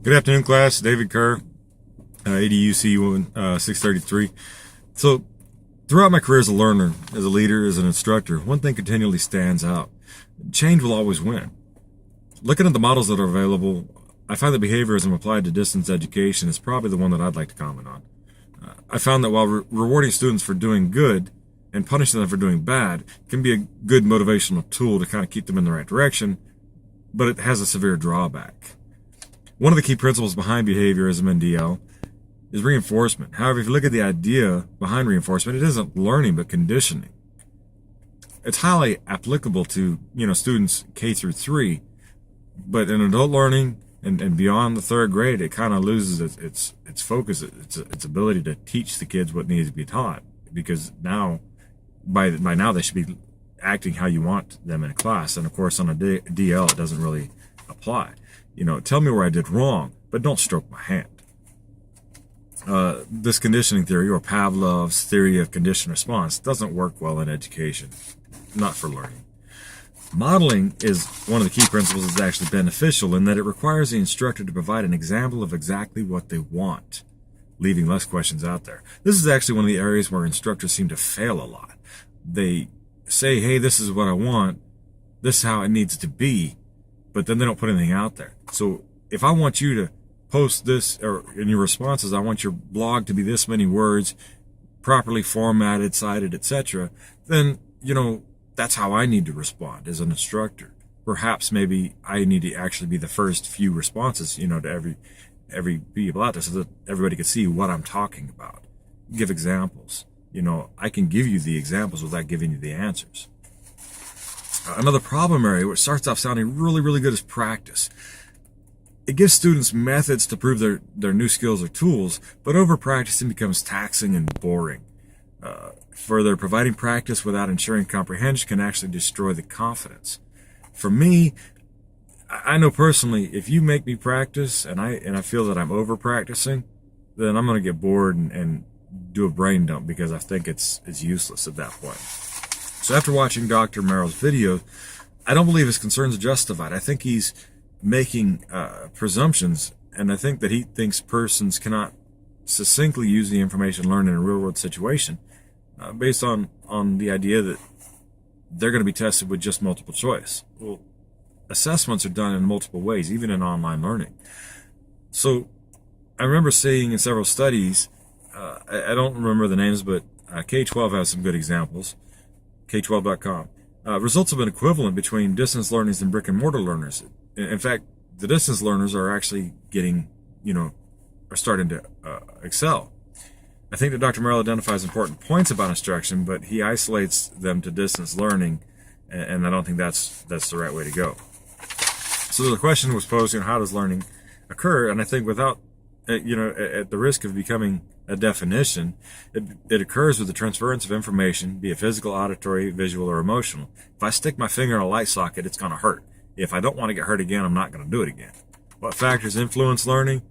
Good afternoon, class. David Kerr, EDUC 633. So, throughout my career as a learner, as a leader, as an instructor, one thing continually stands out. Change will always win. Looking at the models that are available, I find that behaviorism applied to distance education is probably the one that I'd like to comment on. I found that while rewarding students for doing good and punishing them for doing bad can be a good motivational tool to kind of keep them in the right direction, but it has a severe drawback. One of the key principles behind behaviorism in DL is reinforcement. However, if you look at the idea behind reinforcement, it isn't learning but conditioning. It's highly applicable to students K through 3, but in adult learning and beyond the 3rd grade, it kind of loses its focus, its ability to teach the kids what needs to be taught, because now by now they should be acting how you want them in a class, and of course on a DL it doesn't really apply. Tell me where I did wrong, but don't stroke my hand. This conditioning theory, or Pavlov's theory of conditioned response, doesn't work well in education, not for learning. Modeling is one of the key principles that's actually beneficial in that it requires the instructor to provide an example of exactly what they want, leaving less questions out there. This is actually one of the areas where instructors seem to fail a lot. They say, hey, this is what I want, this is how it needs to be, but then they don't put anything out there. So if I want you to post this, or in your responses, I want your blog to be this many words, properly formatted, cited, etc., then, that's how I need to respond as an instructor. Perhaps maybe I need to actually be the first few responses, to every people out there, so that everybody can see what I'm talking about. Give examples. I can give you the examples without giving you the answers. Another problem area, which starts off sounding really, really good, is practice. It gives students methods to prove their new skills or tools, but over-practicing becomes taxing and boring. Further, providing practice without ensuring comprehension can actually destroy the confidence. For me, I know personally, if you make me practice and I feel that I'm over-practicing, then I'm going to get bored and do a brain dump, because I think it's useless at that point. So after watching Dr. Merrill's video, I don't believe his concerns are justified. I think he's making presumptions, and I think that he thinks persons cannot succinctly use the information learned in a real-world situation based on the idea that they're going to be tested with just multiple choice. Well, assessments are done in multiple ways, even in online learning. So I remember seeing in several studies, I don't remember the names, but K-12 has some good examples, K12.com. Results have been equivalent between distance learners and brick and mortar learners. In fact, the distance learners are actually getting, are starting to excel. I think that Dr. Merrill identifies important points about instruction, but he isolates them to distance learning, and I don't think that's the right way to go. So the question was posed, how does learning occur? And I think without, at the risk of becoming a definition, it occurs with the transference of information, be it physical, auditory, visual, or emotional. If I stick my finger in a light socket, it's going to hurt. If I don't want to get hurt again, I'm not going to do it again. What factors influence learning?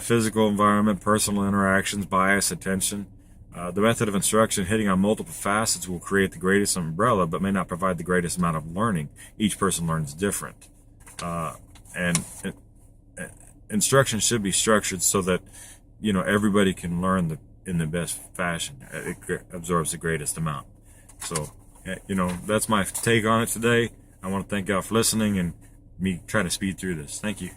Physical environment, personal interactions, bias, attention. The method of instruction hitting on multiple facets will create the greatest umbrella, but may not provide the greatest amount of learning. Each person learns different. Instruction should be structured so that everybody can learn in the best fashion. It absorbs the greatest amount. So, that's my take on it today. I want to thank y'all for listening and me trying to speed through this. Thank you.